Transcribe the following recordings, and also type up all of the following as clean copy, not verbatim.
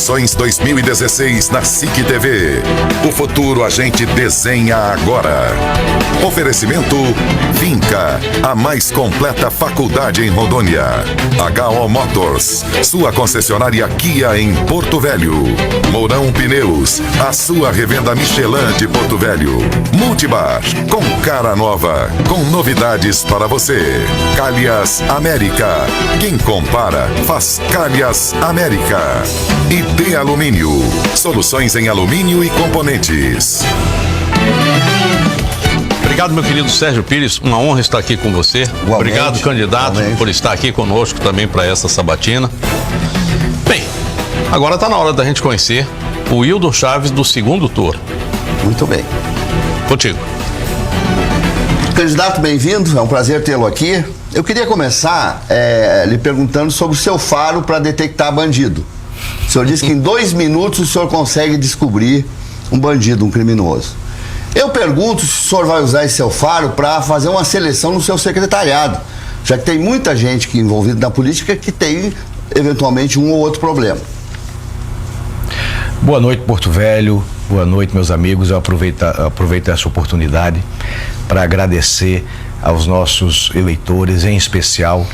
Eleições 2016 na SIC TV. O futuro a gente desenha agora. Oferecimento Vinca, a mais completa faculdade em Rondônia. HO Motors, sua concessionária Kia em Porto Velho. Mourão Pneus, a sua revenda Michelin de Porto Velho. Multibar, com cara nova, com novidades para você. Calhas América, quem compara faz Calhas América. E D Alumínio, soluções em alumínio e componentes. Obrigado, meu querido Sérgio Pires, uma honra estar aqui com você. Igualmente, obrigado, candidato, por estar aqui conosco também para essa sabatina. Bem, agora está na hora da gente conhecer o Wildon Chaves do segundo turno. Muito bem. Contigo. Candidato, bem-vindo, é um prazer tê-lo aqui. Eu queria começar lhe perguntando sobre o seu faro para detectar bandido. O senhor disse que em 2 minutos o senhor consegue descobrir um bandido, um criminoso. Eu pergunto se o senhor vai usar esse seu faro para fazer uma seleção no seu secretariado, já que tem muita gente que envolvida na política que tem, eventualmente, um ou outro problema. Boa noite, Porto Velho. Boa noite, meus amigos. Eu aproveito essa oportunidade para agradecer aos nossos eleitores, em especial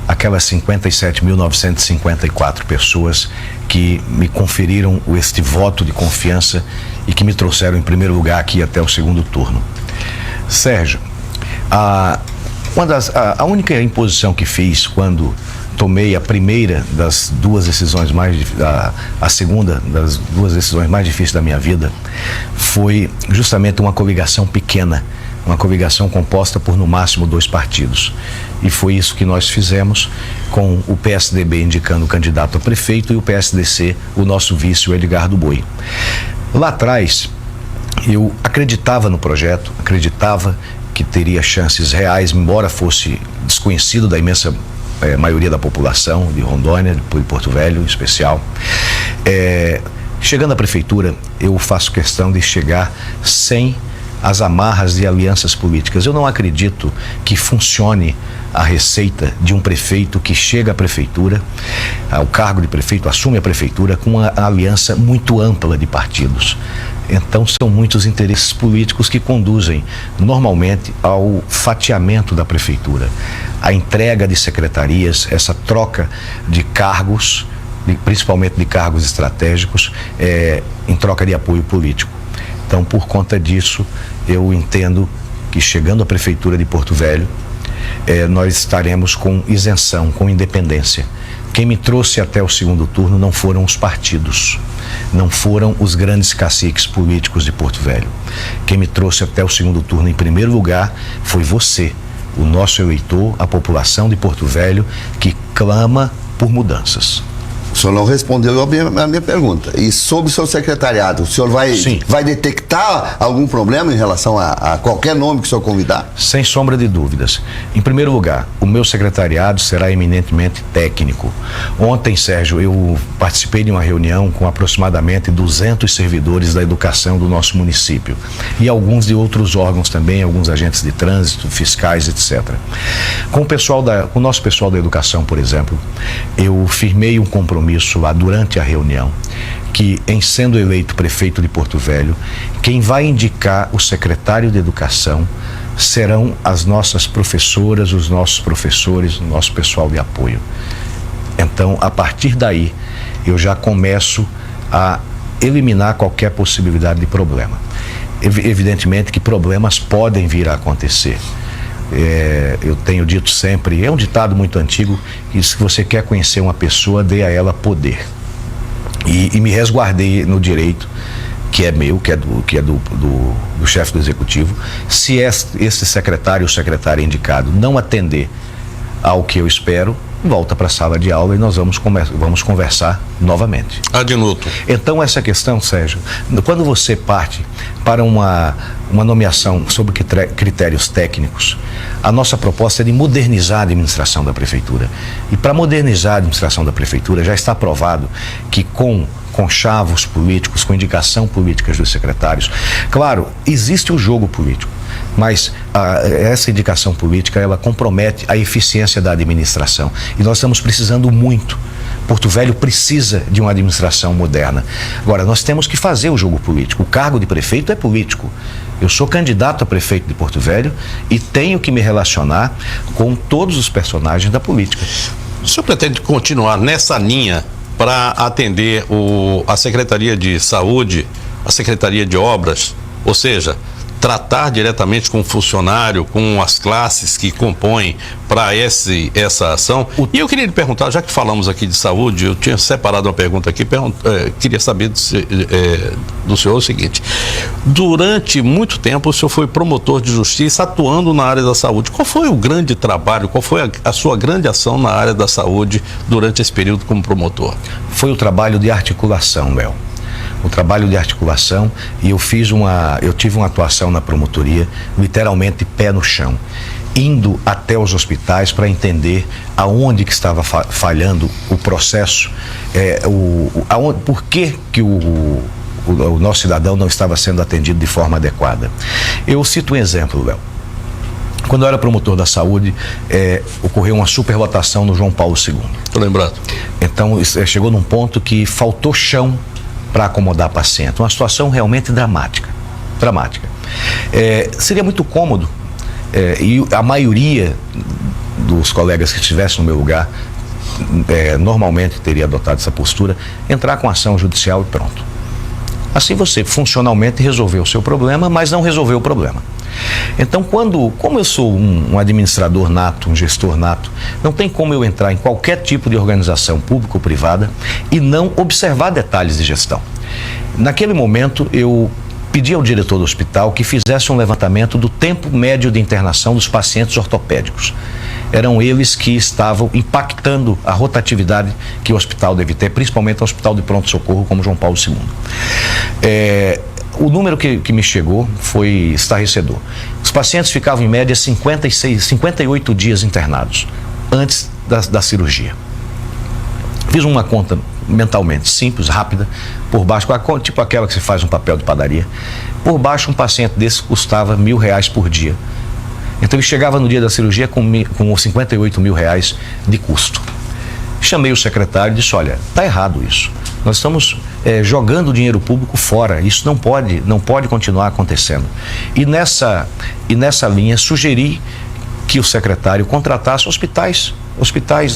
aquelas 57.954 pessoas que me conferiram este voto de confiança e que me trouxeram em primeiro lugar aqui até o segundo turno. Sérgio, a única imposição que fiz quando tomei a primeira das duas decisões a segunda das duas decisões mais difíceis da minha vida foi justamente uma coligação pequena, uma coligação composta por no máximo 2 partidos. E foi isso que nós fizemos, com o PSDB indicando o candidato a prefeito e o PSDC, o nosso vice, o Edgardo Boi. Lá atrás, eu acreditava no projeto, acreditava que teria chances reais, embora fosse desconhecido da imensa maioria da população de Rondônia, de Porto Velho em especial. Chegando à prefeitura, eu faço questão de chegar sem as amarras de alianças políticas. Eu não acredito que funcione a receita de um prefeito que chega à prefeitura, ao cargo de prefeito, assume a prefeitura com uma aliança muito ampla de partidos. Então são muitos interesses políticos que conduzem normalmente ao fatiamento da prefeitura, a entrega de secretarias, essa troca de cargos, principalmente de cargos estratégicos, em troca de apoio político. Então, por conta disso, eu entendo que chegando à prefeitura de Porto Velho, nós estaremos com isenção, com independência. Quem me trouxe até o segundo turno não foram os partidos, não foram os grandes caciques políticos de Porto Velho. Quem me trouxe até o segundo turno, em primeiro lugar, foi você, o nosso eleitor, a população de Porto Velho, que clama por mudanças. O senhor não respondeu a minha pergunta. E sobre o seu secretariado, o senhor vai detectar algum problema em relação a qualquer nome que o senhor convidar? Sem sombra de dúvidas. Em primeiro lugar, o meu secretariado será eminentemente técnico. Ontem, Sérgio, eu participei de uma reunião com aproximadamente 200 servidores da educação do nosso município e alguns de outros órgãos também, alguns agentes de trânsito, fiscais, etc. Com o nosso pessoal da educação, por exemplo, eu firmei um compromisso lá durante a reunião, que em sendo eleito prefeito de Porto Velho, quem vai indicar o secretário de educação serão as nossas professoras, os nossos professores, o nosso pessoal de apoio. Então, a partir daí, eu já começo a eliminar qualquer possibilidade de problema. Evidentemente que problemas podem vir a acontecer. Eu tenho dito sempre, é um ditado muito antigo, que se você quer conhecer uma pessoa, dê a ela poder. E me resguardei no direito, que é meu, que é do chefe do executivo. Se esse secretário ou secretária indicado não atender ao que eu espero, volta para a sala de aula e nós vamos conversar novamente. Adinuto. Então, essa questão, Sérgio, quando você parte para uma nomeação sobre critérios técnicos, a nossa proposta é de modernizar a administração da prefeitura. E para modernizar a administração da prefeitura, já está provado que com conchavos políticos, com indicação política dos secretários, claro, existe o jogo político, mas essa indicação política, ela compromete a eficiência da administração. E nós estamos precisando muito Porto Velho precisa de uma administração moderna. Agora, nós temos que fazer o jogo político. O cargo de prefeito é político. Eu sou candidato a prefeito de Porto Velho e tenho que me relacionar com todos os personagens da política. O senhor pretende continuar nessa linha para atender a Secretaria de Saúde, a Secretaria de Obras, ou seja, tratar diretamente com o funcionário, com as classes que compõem para essa ação? E eu queria lhe perguntar, já que falamos aqui de saúde, eu tinha separado uma pergunta aqui, queria saber do senhor o seguinte: durante muito tempo o senhor foi promotor de justiça atuando na área da saúde. Qual foi o grande trabalho, qual foi a sua grande ação na área da saúde durante esse período como promotor? Foi o trabalho de articulação, Léo. O trabalho de articulação, e eu tive uma atuação na promotoria, literalmente pé no chão, indo até os hospitais para entender aonde que estava falhando o processo, por que o nosso cidadão não estava sendo atendido de forma adequada. Eu cito um exemplo, Léo. Quando eu era promotor da saúde, ocorreu uma superlotação no João Paulo II. Estou lembrado. Então, chegou num ponto que faltou chão para acomodar paciente. Uma situação realmente dramática. Seria muito cômodo, e a maioria dos colegas que estivessem no meu lugar normalmente teria adotado essa postura, entrar com ação judicial e pronto. Assim você funcionalmente resolveu o seu problema, mas não resolveu o problema. Então, como eu sou um administrador nato, um gestor nato, não tem como eu entrar em qualquer tipo de organização pública ou privada e não observar detalhes de gestão. Naquele momento, eu pedi ao diretor do hospital que fizesse um levantamento do tempo médio de internação dos pacientes ortopédicos. Eram eles que estavam impactando a rotatividade que o hospital deve ter, principalmente o hospital de pronto-socorro como João Paulo II. O número que me chegou foi estarrecedor. Os pacientes ficavam em média 58 dias internados antes da cirurgia. Fiz uma conta mentalmente simples, rápida, por baixo, tipo aquela que se faz um papel de padaria. Por baixo, um paciente desse custava R$1.000 por dia. Então ele chegava no dia da cirurgia com R$58 mil de custo. Chamei o secretário e disse: olha, está errado isso. Nós estamos jogando dinheiro público fora. Isso não pode continuar acontecendo. E nessa linha sugeri que o secretário contratasse hospitais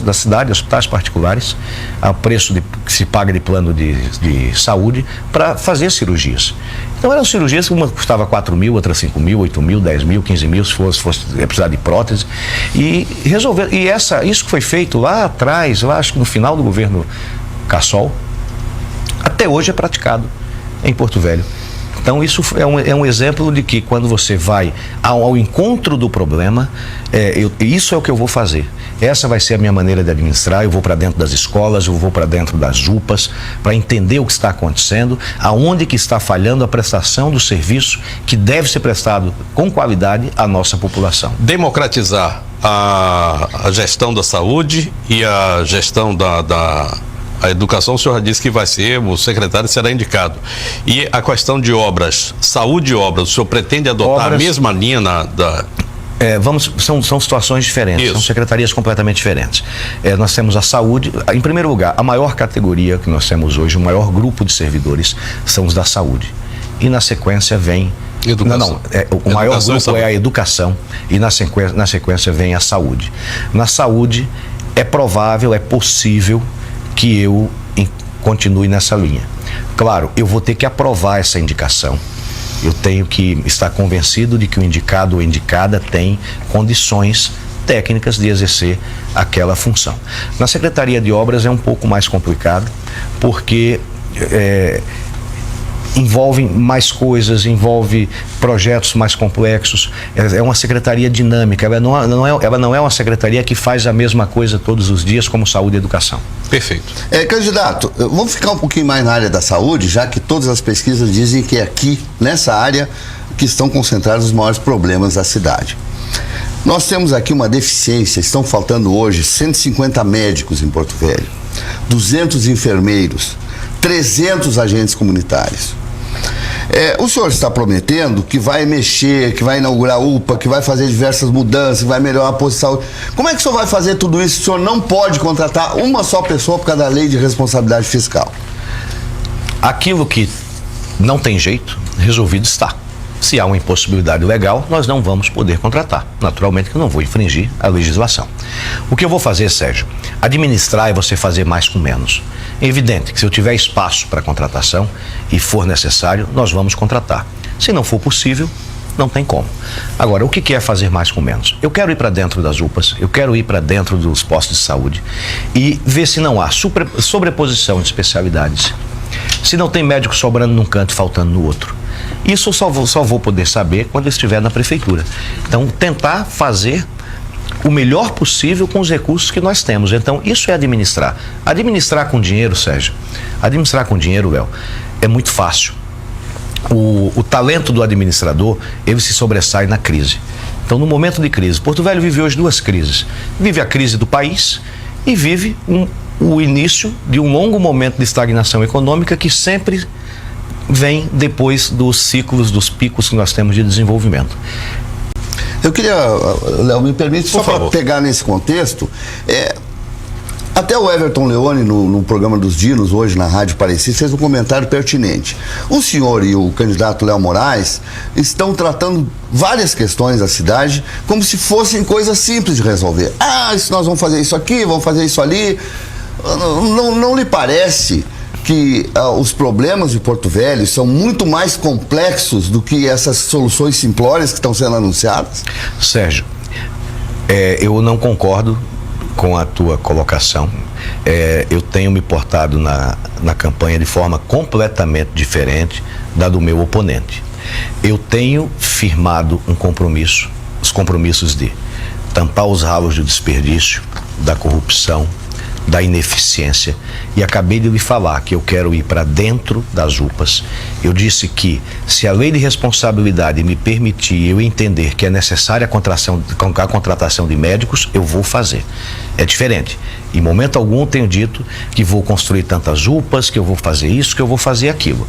da cidade, hospitais particulares, a preço que se paga de plano de saúde, para fazer cirurgias. Então eram cirurgias que uma custava 4 mil, outra 5 mil, 8 mil, 10 mil, 15 mil, se fosse precisar de prótese. E resolver. E isso que foi feito lá atrás, lá acho que no final do governo Cassol, até hoje é praticado em Porto Velho. Então isso é um exemplo de que quando você vai ao encontro do problema, isso é o que eu vou fazer. Essa vai ser a minha maneira de administrar. Eu vou para dentro das escolas, eu vou para dentro das UPAs, para entender o que está acontecendo, aonde que está falhando a prestação do serviço que deve ser prestado com qualidade à nossa população. Democratizar a gestão da saúde e a gestão a educação, o senhor já disse que vai ser, o secretário será indicado. E a questão de obras, saúde e obras, o senhor pretende adotar a mesma linha são situações diferentes, são secretarias completamente diferentes. Nós temos a saúde, em primeiro lugar, a maior categoria que nós temos hoje, o maior grupo de servidores são os da saúde. E na sequência vem... Educação. O maior grupo é a educação e na sequência vem a saúde. Na saúde é provável, é possível que eu continue nessa linha. Claro, eu vou ter que aprovar essa indicação. Eu tenho que estar convencido de que o indicado ou indicada tem condições técnicas de exercer aquela função. Na Secretaria de Obras é um pouco mais complicado, porque envolve mais coisas, envolve projetos mais complexos. É uma secretaria dinâmica, ela não é uma secretaria que faz a mesma coisa todos os dias, como saúde e educação. Perfeito. Candidato, vamos ficar um pouquinho mais na área da saúde, já que todas as pesquisas dizem que é aqui, nessa área, que estão concentrados os maiores problemas da cidade. Nós temos aqui uma deficiência, estão faltando hoje 150 médicos em Porto Velho, 200 enfermeiros, 300 agentes comunitários. O senhor está prometendo que vai mexer, que vai inaugurar UPA, que vai fazer diversas mudanças, que vai melhorar a posição. Como é que o senhor vai fazer tudo isso se o senhor não pode contratar uma só pessoa por causa da lei de responsabilidade fiscal? Aquilo que não tem jeito, resolvido está. Se há uma impossibilidade legal, nós não vamos poder contratar. Naturalmente que eu não vou infringir a legislação. O que eu vou fazer, Sérgio, administrar é você fazer mais com menos. É evidente que se eu tiver espaço para contratação e for necessário, nós vamos contratar. Se não for possível, não tem como. Agora, o que é fazer mais com menos? Eu quero ir para dentro das UPAs, eu quero ir para dentro dos postos de saúde e ver se não há sobreposição de especialidades. Se não tem médico sobrando num canto e faltando no outro. Isso eu só vou poder saber quando eu estiver na prefeitura. Então, tentar fazer o melhor possível com os recursos que nós temos. Então, isso é administrar. Administrar com dinheiro, Sérgio, administrar com dinheiro, Léo, é muito fácil. O talento do administrador, ele se sobressai na crise. Então, no momento de crise, Porto Velho vive hoje duas crises. Vive a crise do país e vive o início de um longo momento de estagnação econômica que sempre vem depois dos ciclos, dos picos que nós temos de desenvolvimento. Eu queria, Léo, me permite, só para pegar nesse contexto, até o Everton Leone, no programa dos Dinos, hoje na Rádio Parecida, fez um comentário pertinente. O senhor e o candidato Léo Moraes estão tratando várias questões da cidade como se fossem coisas simples de resolver. Nós vamos fazer isso aqui, vamos fazer isso ali. Não lhe parece que os problemas de Porto Velho são muito mais complexos do que essas soluções simplórias que estão sendo anunciadas? Sérgio, eu não concordo com a tua colocação. Eu tenho me portado na campanha de forma completamente diferente da do meu oponente. Eu tenho firmado um compromisso, os compromissos de tampar os ralos de desperdício, da corrupção, da ineficiência, e acabei de lhe falar que eu quero ir para dentro das UPAs. Eu disse que se a lei de responsabilidade me permitir eu entender que é necessária a contratação de médicos, eu vou fazer. É diferente. Em momento algum tenho dito que vou construir tantas UPAs, que eu vou fazer isso, que eu vou fazer aquilo.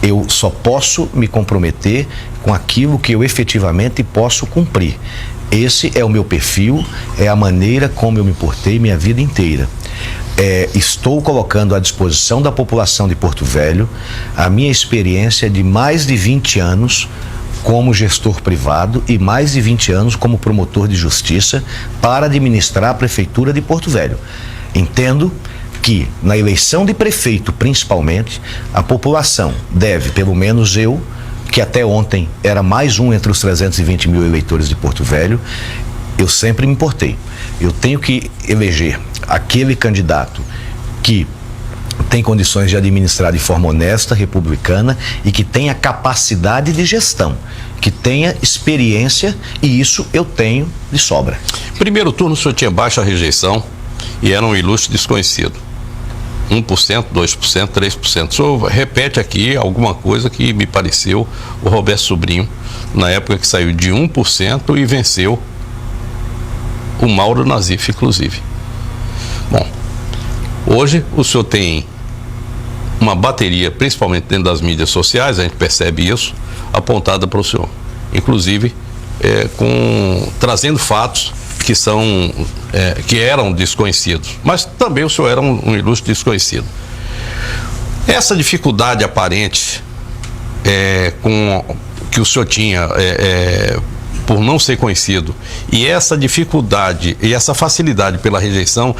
Eu só posso me comprometer com aquilo que eu efetivamente posso cumprir. Esse é o meu perfil, é a maneira como eu me portei minha vida inteira. Estou colocando à disposição da população de Porto Velho a minha experiência de mais de 20 anos como gestor privado e mais de 20 anos como promotor de justiça para administrar a prefeitura de Porto Velho. Entendo que na eleição de prefeito, principalmente, a população deve, pelo menos eu, que até ontem era mais um entre os 320 mil eleitores de Porto Velho, eu sempre me importei. Eu tenho que eleger aquele candidato que tem condições de administrar de forma honesta, republicana e que tenha capacidade de gestão, que tenha experiência, e isso eu tenho de sobra. Primeiro turno o senhor tinha baixa rejeição e era um ilustre desconhecido. 1%, 2%, 3%. O senhor repete aqui alguma coisa que me pareceu o Roberto Sobrinho, na época que saiu de 1% e venceu o Mauro Nazif, inclusive. Bom, hoje o senhor tem uma bateria, principalmente dentro das mídias sociais, a gente percebe isso, apontada para o senhor. Inclusive, trazendo fatos que eram desconhecidos, mas também o senhor era um ilustre desconhecido. Essa dificuldade aparente que o senhor tinha por não ser conhecido, e essa dificuldade e essa facilidade pela rejeição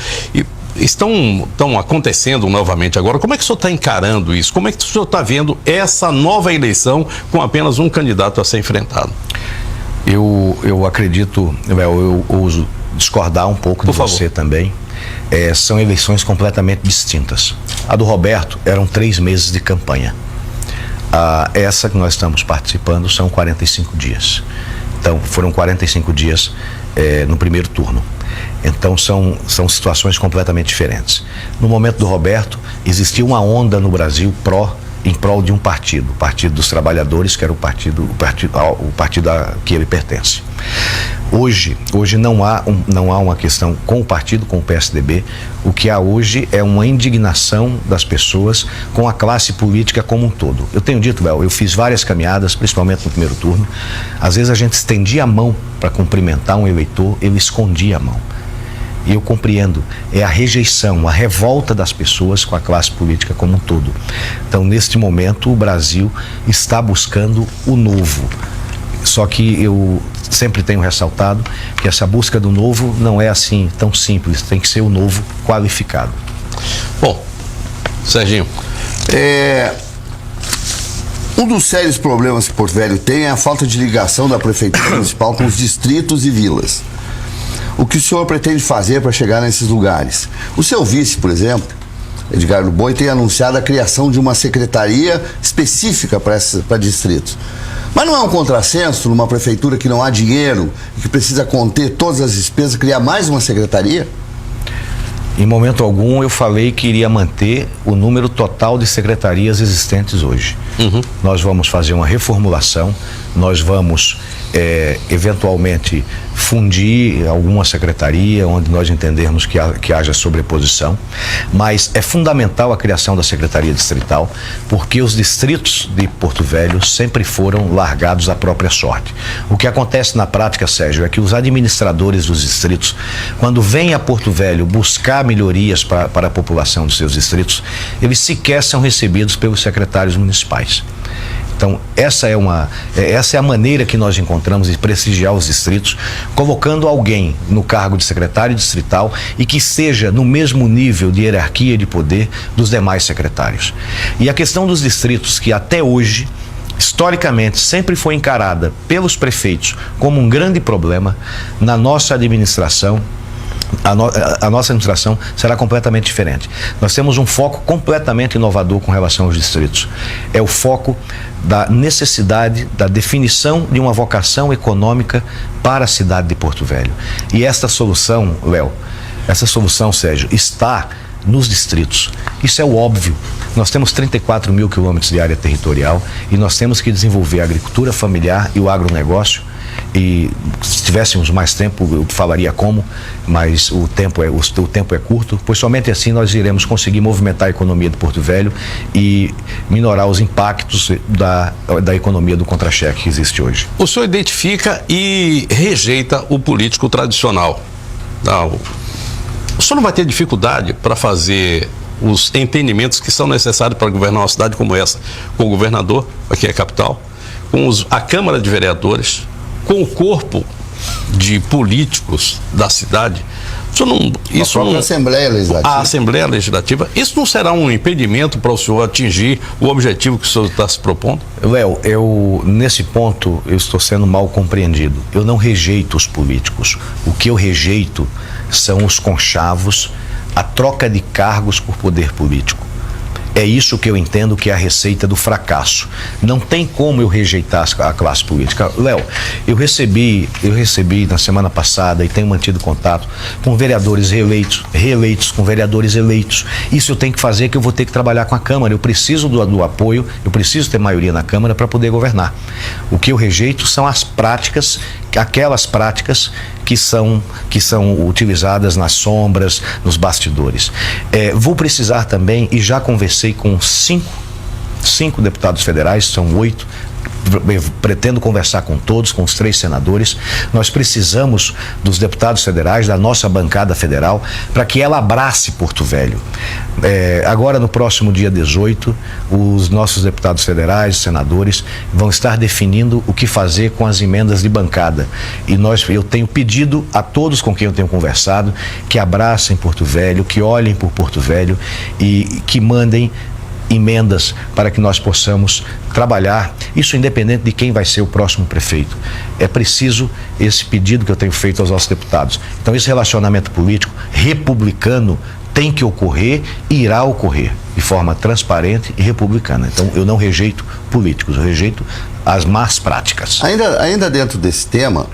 estão acontecendo novamente agora. Como é que o senhor está encarando isso? Como é que o senhor está vendo essa nova eleição com apenas um candidato a ser enfrentado? Eu acredito, eu ouso discordar um pouco de você também. São eleições completamente distintas. A do Roberto eram 3 meses de campanha. Essa que nós estamos participando são 45 dias. Então, foram 45 dias no primeiro turno. Então, são situações completamente diferentes. No momento do Roberto, existia uma onda no Brasil em prol de um partido, o Partido dos Trabalhadores, que era o partido a que ele pertence. Hoje não há uma questão com o partido, com o PSDB. O que há hoje é uma indignação das pessoas com a classe política como um todo. Eu tenho dito, eu fiz várias caminhadas, principalmente no primeiro turno. Às vezes a gente estendia a mão para cumprimentar um eleitor, ele escondia a mão. E eu compreendo, é a rejeição, a revolta das pessoas com a classe política como um todo. Então, neste momento, o Brasil está buscando o novo. Só que eu sempre tenho ressaltado que essa busca do novo não é assim tão simples, tem que ser o novo qualificado. Bom, Serginho. Um dos sérios problemas que Porto Velho tem é a falta de ligação da Prefeitura Municipal com os distritos e vilas. O que o senhor pretende fazer para chegar nesses lugares? O seu vice, por exemplo, Edgar Boi, tem anunciado a criação de uma secretaria específica para distritos. Mas não é um contrassenso numa prefeitura que não há dinheiro e que precisa conter todas as despesas, criar mais uma secretaria? Em momento algum eu falei que iria manter o número total de secretarias existentes hoje. Nós vamos fazer uma reformulação, nós vamos eventualmente fundir alguma secretaria onde nós entendermos que haja sobreposição, mas é fundamental a criação da Secretaria Distrital, porque os distritos de Porto Velho sempre foram largados à própria sorte. O que acontece na prática, Sérgio, é que os administradores dos distritos, quando vêm a Porto Velho buscar melhorias para a população dos seus distritos, eles sequer são recebidos pelos secretários municipais. Então, essa é a maneira que nós encontramos de prestigiar os distritos, colocando alguém no cargo de secretário distrital e que seja no mesmo nível de hierarquia e de poder dos demais secretários. E a questão dos distritos, que até hoje, historicamente, sempre foi encarada pelos prefeitos como um grande problema, na nossa administração, a nossa administração será completamente diferente. Nós temos um foco completamente inovador com relação aos distritos. É o foco da necessidade da definição de uma vocação econômica para a cidade de Porto Velho. E esta solução, Sérgio, está nos distritos. Isso é o óbvio. Nós temos 34 mil quilômetros de área territorial e nós temos que desenvolver a agricultura familiar e o agronegócio. E se tivéssemos mais tempo, eu falaria como, mas o tempo é curto, pois somente assim nós iremos conseguir movimentar a economia de Porto Velho e minorar os impactos da economia do contra-cheque que existe hoje. O senhor identifica e rejeita o político tradicional. O senhor não vai ter dificuldade para fazer os entendimentos que são necessários para governar uma cidade como essa, com o governador, aqui é a capital, com a Câmara de Vereadores, com o corpo de políticos da cidade. A Assembleia Legislativa. A Assembleia Legislativa, isso não será um impedimento para o senhor atingir o objetivo que o senhor está se propondo? Nesse ponto, eu estou sendo mal compreendido. Eu não rejeito os políticos. O que eu rejeito são os conchavos, a troca de cargos por poder político. É isso que eu entendo que é a receita do fracasso. Não tem como eu rejeitar a classe política. Eu recebi na semana passada e tenho mantido contato com vereadores reeleitos com vereadores eleitos. Isso eu tenho que fazer, que eu vou ter que trabalhar com a Câmara. Eu preciso do apoio, eu preciso ter maioria na Câmara para poder governar. O que eu rejeito são aquelas práticas que são utilizadas nas sombras, nos bastidores. Vou precisar também, e já conversei com cinco deputados federais, são 8, pretendo conversar com todos, com os 3 senadores. Nós precisamos dos deputados federais, da nossa bancada federal, para que ela abrace Porto Velho. Agora, no próximo dia 18, os nossos deputados federais, senadores, vão estar definindo o que fazer com as emendas de bancada. E eu tenho pedido a todos com quem eu tenho conversado que abracem Porto Velho, que olhem por Porto Velho e que mandem emendas para que nós possamos trabalhar, isso independente de quem vai ser o próximo prefeito. É preciso esse pedido que eu tenho feito aos nossos deputados. Então, esse relacionamento político republicano tem que ocorrer e irá ocorrer de forma transparente e republicana. Então, eu não rejeito políticos, eu rejeito as más práticas. Ainda dentro desse tema,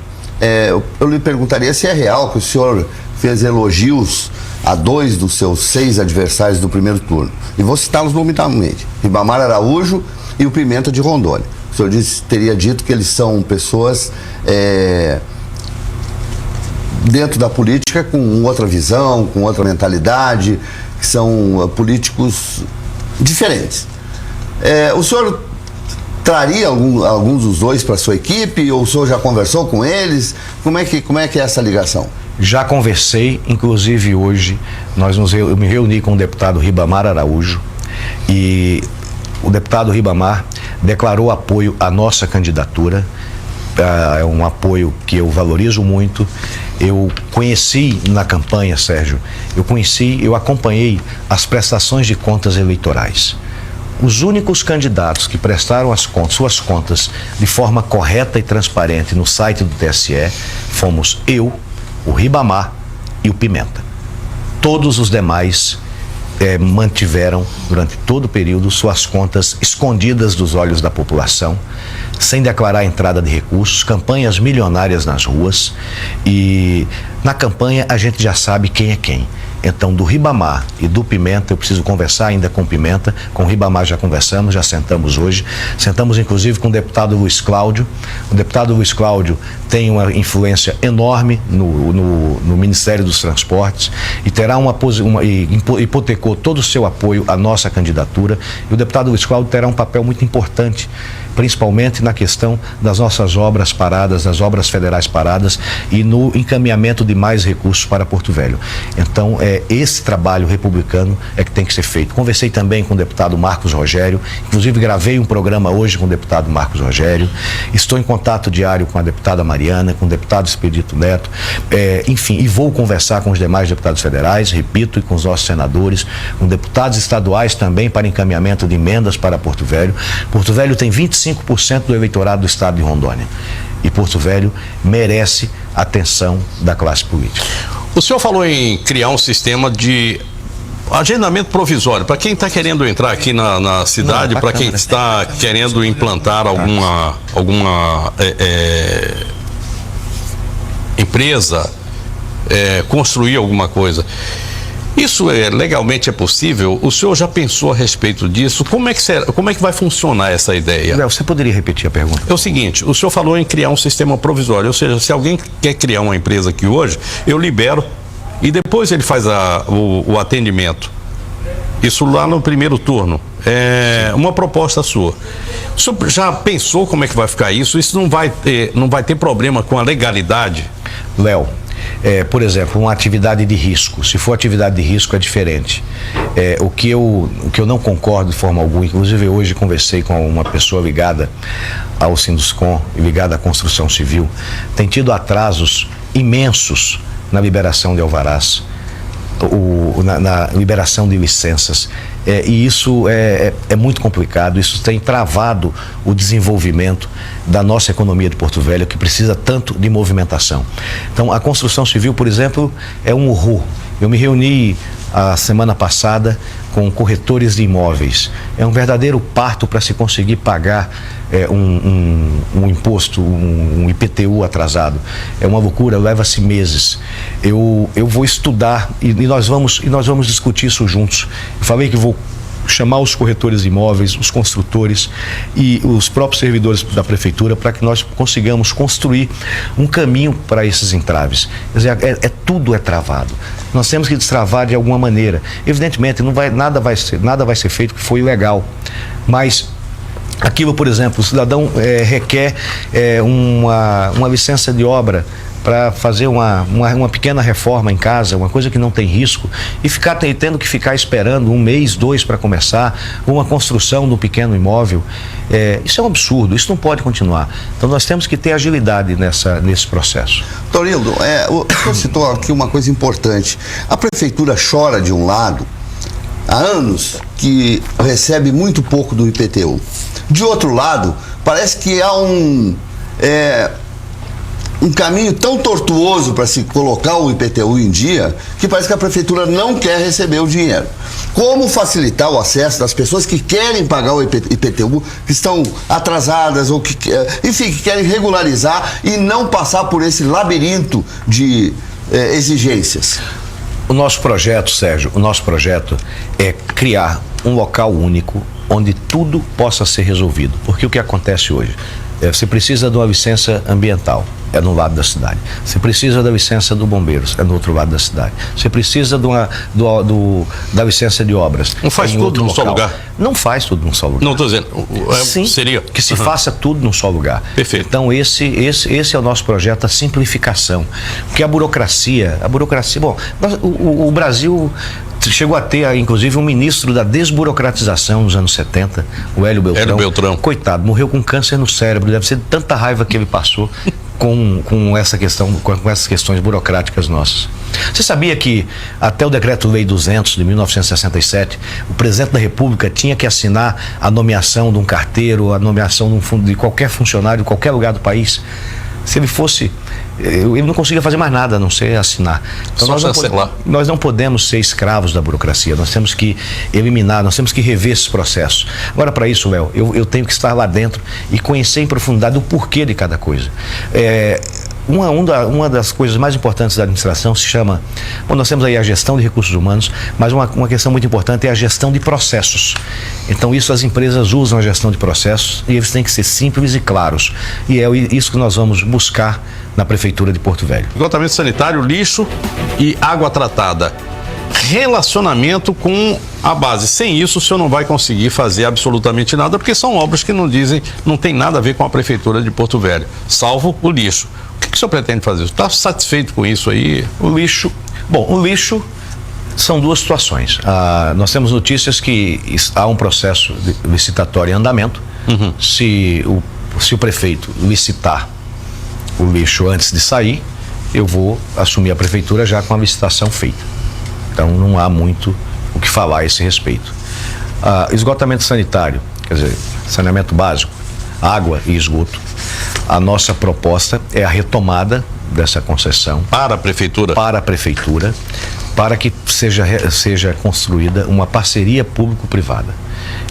eu lhe perguntaria se é real que o senhor fez elogios a 2 dos seus 6 adversários do primeiro turno. E vou citá-los nominalmente: Ribamar Araújo e o Pimenta de Rondônia. O senhor teria dito que eles são pessoas dentro da política com outra visão, com outra mentalidade, que são políticos diferentes. O senhor traria alguns dos dois para a sua equipe, ou o senhor já conversou com eles? Como é que é essa ligação? Já conversei, inclusive hoje eu me reuni com o deputado Ribamar Araújo, e o deputado Ribamar declarou apoio à nossa candidatura. É um apoio que eu valorizo muito. Eu conheci na campanha, Sérgio, eu acompanhei as prestações de contas eleitorais. Os únicos candidatos que prestaram suas contas de forma correta e transparente no site do TSE fomos eu, o Ribamar e o Pimenta. Todos os demais mantiveram durante todo o período suas contas escondidas dos olhos da população, sem declarar a entrada de recursos, campanhas milionárias nas ruas, e na campanha a gente já sabe quem é quem. Então, do Ribamar e do Pimenta, eu preciso conversar ainda com o Pimenta. Com o Ribamar já conversamos, já sentamos hoje. Sentamos, inclusive, com o deputado Luiz Cláudio. O deputado Luiz Cláudio tem uma influência enorme no Ministério dos Transportes e terá hipotecou todo o seu apoio à nossa candidatura. E o deputado Luiz Cláudio terá um papel muito importante, principalmente na questão das nossas obras paradas, das obras federais paradas, e no encaminhamento de mais recursos para Porto Velho. Então, esse trabalho republicano é que tem que ser feito. Conversei também com o deputado Marcos Rogério, inclusive gravei um programa hoje com o deputado Marcos Rogério, estou em contato diário com a deputada Mariana, com o deputado Expedito Neto, enfim, e vou conversar com os demais deputados federais, repito, e com os nossos senadores, com deputados estaduais também, para encaminhamento de emendas para Porto Velho. Porto Velho tem 25% do eleitorado do estado de Rondônia, e Porto Velho merece a atenção da classe política. O senhor falou em criar um sistema de agendamento provisório para quem está querendo entrar aqui na cidade, para quem está querendo implantar alguma empresa, construir alguma coisa. Isso legalmente é possível? O senhor já pensou a respeito disso? Como é que vai funcionar essa ideia? Você poderia repetir a pergunta? É o seguinte: o senhor falou em criar um sistema provisório, ou seja, se alguém quer criar uma empresa aqui hoje, eu libero e depois ele faz o atendimento. Isso lá no primeiro turno. É uma proposta sua. O senhor já pensou como é que vai ficar isso? Isso não vai ter problema com a legalidade? Léo, por exemplo, uma atividade de risco. Se for atividade de risco, é diferente. O que eu não concordo de forma alguma, inclusive hoje conversei com uma pessoa ligada ao Sinduscom, ligada à construção civil, tem tido atrasos imensos na liberação de alvarás, na liberação de licenças. E isso é muito complicado. Isso tem travado o desenvolvimento da nossa economia de Porto Velho, que precisa tanto de movimentação. Então, a construção civil, por exemplo, é um horror. Eu me reuni a semana passada com corretores de imóveis. É um verdadeiro parto para se conseguir pagar um imposto, um IPTU atrasado. É uma loucura, leva-se meses. Eu vou estudar e nós vamos discutir isso juntos. Eu falei que vou chamar os corretores de imóveis, os construtores e os próprios servidores da prefeitura para que nós consigamos construir um caminho para esses entraves. Quer dizer, tudo é travado. Nós temos que destravar de alguma maneira. Evidentemente, nada vai ser feito que foi ilegal, mas aquilo, por exemplo, o cidadão requer uma licença de obra para fazer uma pequena reforma em casa, uma coisa que não tem risco, e tendo que ficar esperando 1 mês, 2 para começar, uma construção de um pequeno imóvel. Isso é um absurdo, isso não pode continuar. Então nós temos que ter agilidade nesse processo. Torildo, o senhor citou aqui uma coisa importante. A prefeitura chora de um lado há anos que recebe muito pouco do IPTU. De outro lado, parece que há um caminho tão tortuoso para se colocar o IPTU em dia, que parece que a prefeitura não quer receber o dinheiro. Como facilitar o acesso das pessoas que querem pagar o IPTU, que estão atrasadas ou que querem regularizar e não passar por esse labirinto de exigências? O nosso projeto, Sérgio, é criar um local único onde tudo possa ser resolvido. Porque o que acontece hoje? Você precisa de uma licença ambiental, é no lado da cidade. Você precisa da licença do bombeiros, é no outro lado da cidade. Você precisa da licença de obras. Não faz tudo num só lugar? Não faz tudo num só lugar. Não estou dizendo. Sim, seria que se faça tudo num só lugar. Perfeito. Então esse é o nosso projeto, a simplificação. Porque a burocracia, bom, o Brasil chegou a ter, inclusive, um ministro da desburocratização nos anos 70, o Hélio Beltrão. Coitado, morreu com câncer no cérebro, deve ser de tanta raiva que ele passou com essa questão, com essas questões burocráticas nossas. Você sabia que até o Decreto-Lei 200 de 1967, o presidente da República tinha que assinar a nomeação de um carteiro, a nomeação de qualquer funcionário em qualquer lugar do país? Se ele fosse, ele não conseguia fazer mais nada a não ser assinar. Então nós não podemos ser escravos da burocracia, nós temos que eliminar, nós temos que rever esses processos. Agora, para isso, Léo, eu tenho que estar lá dentro e conhecer em profundidade o porquê de cada coisa. Uma das coisas mais importantes da administração se chama, bom, nós temos aí a gestão de recursos humanos, mas uma questão muito importante é a gestão de processos. Então isso as empresas usam a gestão de processos e eles têm que ser simples e claros. E é isso que nós vamos buscar na Prefeitura de Porto Velho. Esgotamento sanitário, lixo e água tratada. Relacionamento com a base. Sem isso, o senhor não vai conseguir fazer absolutamente nada, porque são obras que não tem nada a ver com a Prefeitura de Porto Velho, salvo o lixo. O que o senhor pretende fazer? Está satisfeito com isso aí? O lixo são duas situações. Nós temos notícias que há um processo licitatório em andamento. Uhum. Se o prefeito licitar o lixo antes de sair, eu vou assumir a prefeitura já com a licitação feita. Então não há muito o que falar a esse respeito. Esgotamento sanitário, quer dizer, saneamento básico, água e esgoto. A nossa proposta é a retomada dessa concessão para a prefeitura, para que seja construída uma parceria público-privada.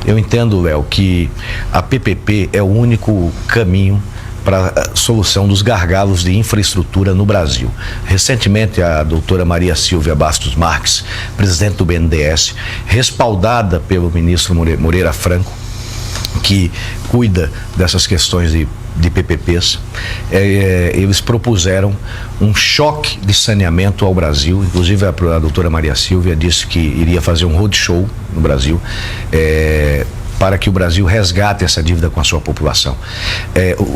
Eu entendo, Léo, que a PPP é o único caminho para a solução dos gargalos de infraestrutura no Brasil. Recentemente, a doutora Maria Silvia Bastos Marques, presidente do BNDES, respaldada pelo ministro Moreira Franco, que cuida dessas questões de PPPs, eles propuseram um choque de saneamento ao Brasil. Inclusive a doutora Maria Silvia disse que iria fazer um roadshow no Brasil, para que o Brasil resgate essa dívida com a sua população.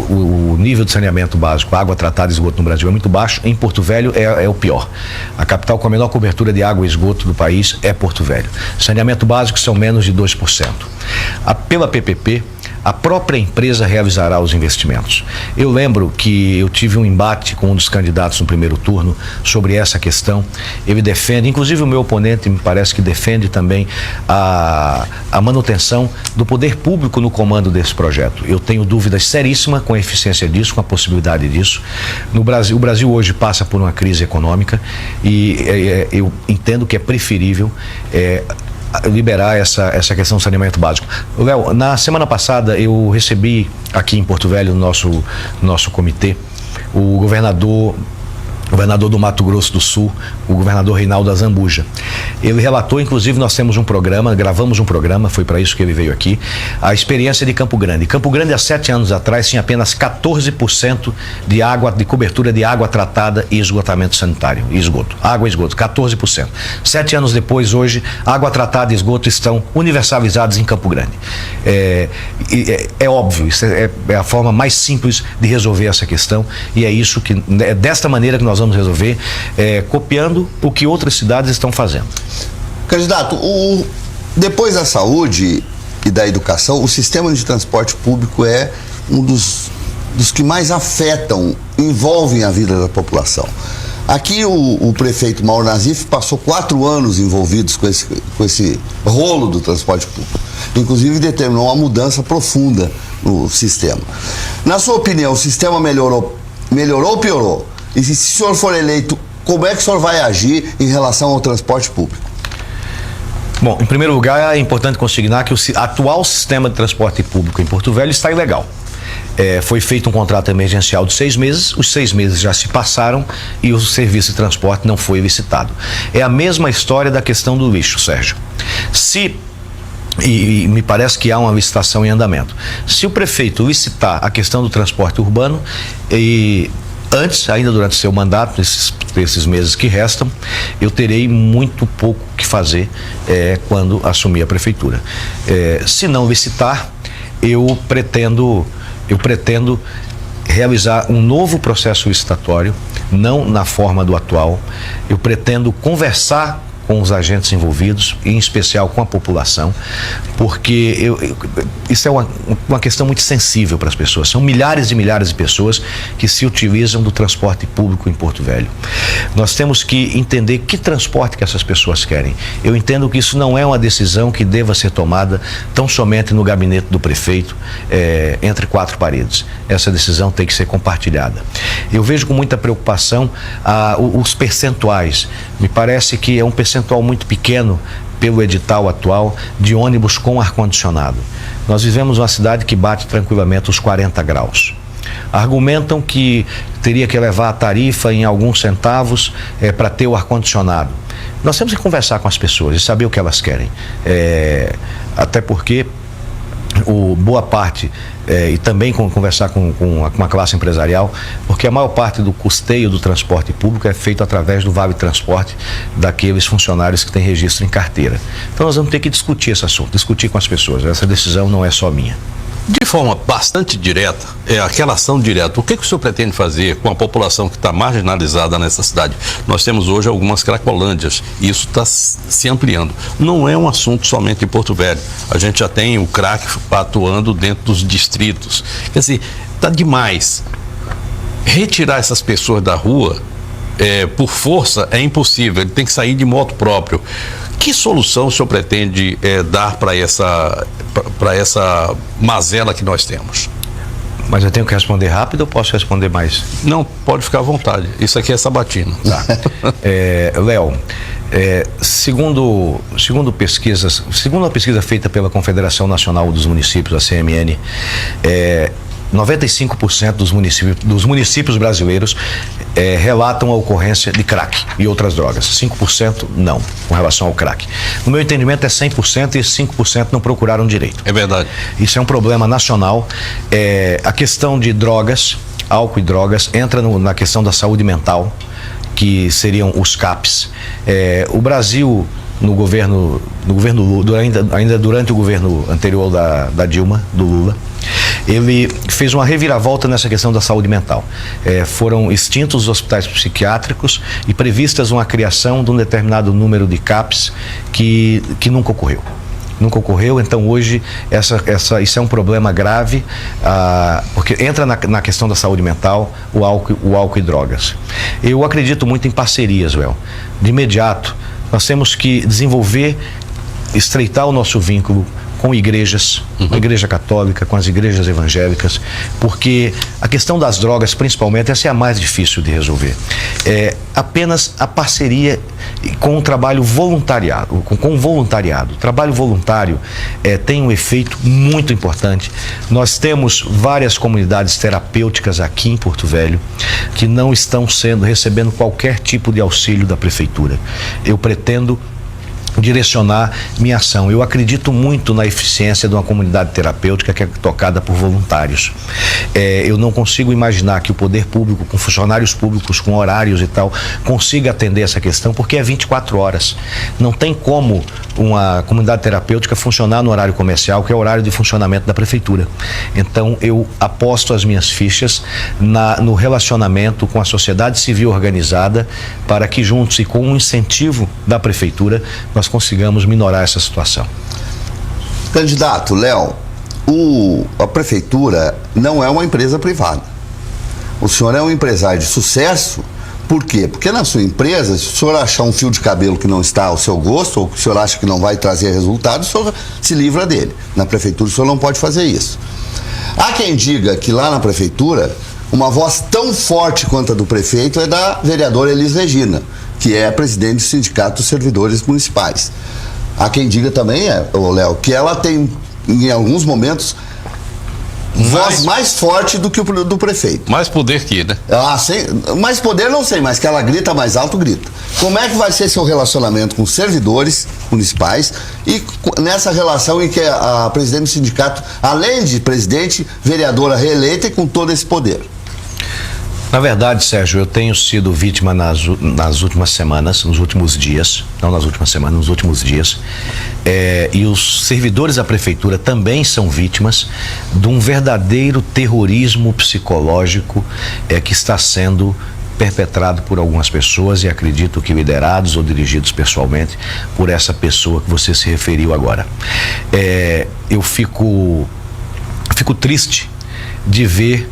O nível de saneamento básico, água tratada e esgoto no Brasil é muito baixo. Em Porto Velho é o pior. A capital com a menor cobertura de água e esgoto do país é Porto Velho. Saneamento básico são menos de 2%. Pela PPP, a própria empresa realizará os investimentos. Eu lembro que eu tive um embate com um dos candidatos no primeiro turno sobre essa questão. Ele defende, inclusive o meu oponente me parece que defende também a manutenção do poder público no comando desse projeto. Eu tenho dúvidas seríssimas com a eficiência disso, com a possibilidade disso. O Brasil hoje passa por uma crise econômica e eu entendo que é preferível liberar essa questão do saneamento básico. Léo, na semana passada eu recebi aqui em Porto Velho, no nosso comitê, o governador do Mato Grosso do Sul, o governador Reinaldo Azambuja. Ele relatou, inclusive nós temos um programa, gravamos um programa, foi para isso que ele veio aqui, a experiência de Campo Grande. Campo Grande, há 7 anos atrás, tinha apenas 14% de cobertura de água tratada e esgotamento sanitário, e esgoto. Água e esgoto, 14%. 7 anos depois, hoje, água tratada e esgoto estão universalizados em Campo Grande. É óbvio, isso é a forma mais simples de resolver essa questão, e é desta maneira que nós vamos resolver, copiando o que outras cidades estão fazendo. Candidato, depois da saúde e da educação, o sistema de transporte público é um dos que mais envolvem a vida da população. Aqui o prefeito Mauro Nazif passou 4 anos envolvidos com esse rolo do transporte público. Inclusive determinou uma mudança profunda no sistema. Na sua opinião, o sistema melhorou ou piorou? E se o senhor for eleito, como é que o senhor vai agir em relação ao transporte público? Bom, em primeiro lugar, é importante consignar que o atual sistema de transporte público em Porto Velho está ilegal. Foi feito um contrato emergencial de 6 meses, os 6 meses já se passaram e o serviço de transporte não foi licitado. É a mesma história da questão do lixo, Sérgio. E me parece que há uma licitação em andamento. Se o prefeito licitar a questão do transporte urbano, e antes, ainda durante seu mandato, esses meses que restam, eu terei muito pouco que fazer quando assumir a prefeitura. Se não licitar, eu pretendo realizar um novo processo licitatório, não na forma do atual. Eu pretendo conversar com os agentes envolvidos, em especial com a população, porque isso é uma questão muito sensível para as pessoas. São milhares e milhares de pessoas que se utilizam do transporte público em Porto Velho. Nós temos que entender que transporte que essas pessoas querem. Eu entendo que isso não é uma decisão que deva ser tomada tão somente no gabinete do prefeito, entre 4 paredes. Essa decisão tem que ser compartilhada. Eu vejo com muita preocupação os percentuais. Me parece que é um percentual muito pequeno, pelo edital atual, de ônibus com ar-condicionado. Nós vivemos uma cidade que bate tranquilamente os 40 graus. Argumentam que teria que elevar a tarifa em alguns centavos para ter o ar-condicionado. Nós temos que conversar com as pessoas e saber o que elas querem. Até porque boa parte, e também conversar com a classe empresarial, porque a maior parte do custeio do transporte público é feito através do Vale Transporte, daqueles funcionários que têm registro em carteira. Então nós vamos ter que discutir esse assunto, discutir com as pessoas. Essa decisão não é só minha. De forma bastante direta, aquela ação direta, o que o senhor pretende fazer com a população que está marginalizada nessa cidade? Nós temos hoje algumas cracolândias e isso está se ampliando. Não é um assunto somente em Porto Velho. A gente já tem o crack atuando dentro dos distritos. Quer dizer, está demais. Retirar essas pessoas da rua, por força, é impossível. Ele tem que sair de moto próprio. Que solução o senhor pretende dar para essa mazela que nós temos? Mas eu tenho que responder rápido ou posso responder mais? Não, pode ficar à vontade. Isso aqui é sabatina. Tá. Léo, segundo uma pesquisa feita pela Confederação Nacional dos Municípios, a CMN, 95% dos municípios brasileiros relatam a ocorrência de crack e outras drogas. 5% não, com relação ao crack. No meu entendimento é 100% e 5% não procuraram direito. É verdade. Isso é um problema nacional. A questão de drogas, álcool e drogas, entra na questão da saúde mental, que seriam os CAPs. O Brasil, no governo Lula, ainda durante o governo anterior da Dilma, do Lula, ele fez uma reviravolta nessa questão da saúde mental. Foram extintos os hospitais psiquiátricos e previstas uma criação de um determinado número de CAPs que nunca ocorreu. Nunca ocorreu, então hoje isso é um problema grave, porque entra na questão da saúde mental o álcool e drogas. Eu acredito muito em parcerias, Léo. De imediato, nós temos que estreitar o nosso vínculo com igrejas, com a Igreja Católica, com as igrejas evangélicas, porque a questão das drogas, principalmente, essa é a mais difícil de resolver. Apenas a parceria com o trabalho voluntariado, com o voluntariado. O trabalho voluntário tem um efeito muito importante. Nós temos várias comunidades terapêuticas aqui em Porto Velho que não estão recebendo qualquer tipo de auxílio da prefeitura. Eu pretendo direcionar minha ação. Eu acredito muito na eficiência de uma comunidade terapêutica que é tocada por voluntários. Eu não consigo imaginar que o poder público, com funcionários públicos, com horários e tal, consiga atender essa questão, porque é 24 horas. Não tem como uma comunidade terapêutica funcionar no horário comercial, que é o horário de funcionamento da prefeitura. Então, eu aposto as minhas fichas no relacionamento com a sociedade civil organizada, para que juntos e com um incentivo da prefeitura, nós consigamos minorar essa situação. Candidato, Léo, a prefeitura não é uma empresa privada. O senhor é um empresário de sucesso. Por quê? Porque na sua empresa, se o senhor achar um fio de cabelo que não está ao seu gosto, ou que o senhor acha que não vai trazer resultado, o senhor se livra dele. Na prefeitura o senhor não pode fazer isso. Há quem diga que lá na prefeitura, uma voz tão forte quanto a do prefeito é da vereadora Elis Regina, que é a presidente do Sindicato dos Servidores Municipais. Há quem diga também, Léo, que ela tem, em alguns momentos, voz mais forte do que o do prefeito. Mais poder que, né? Mais poder não sei, mas que ela grita mais alto, grita. Como é que vai ser seu relacionamento com os servidores municipais e nessa relação em que a presidente do sindicato, além de presidente, vereadora reeleita e com todo esse poder? Na verdade, Sérgio, eu tenho sido vítima nas últimas semanas, nos últimos dias, não nas últimas semanas, nos últimos dias, e os servidores da prefeitura também são vítimas de um verdadeiro terrorismo psicológico que está sendo perpetrado por algumas pessoas e acredito que liderados ou dirigidos pessoalmente por essa pessoa que você se referiu agora. Eu fico triste de ver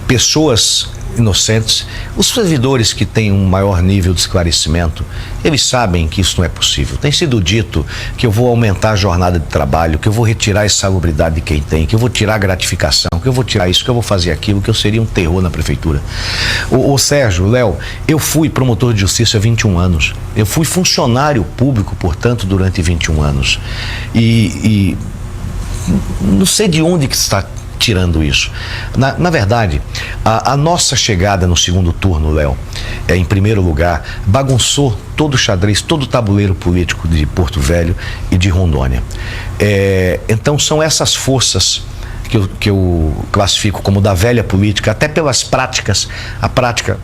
pessoas inocentes, os servidores que têm um maior nível de esclarecimento, eles sabem que isso não é possível. Tem sido dito que eu vou aumentar a jornada de trabalho, que eu vou retirar a insalubridade de quem tem, que eu vou tirar a gratificação, que eu vou tirar isso, que eu vou fazer aquilo, que eu seria um terror na prefeitura. Ô Sérgio, Léo, eu fui promotor de justiça há 21 anos. Eu fui funcionário público, portanto, durante 21 anos. E não sei de onde que está tirando isso. Na verdade, a nossa chegada no segundo turno, Léo, em primeiro lugar, bagunçou todo o xadrez, todo o tabuleiro político de Porto Velho e de Rondônia. Então são essas forças que eu classifico como da velha política, até pelas práticas, a prática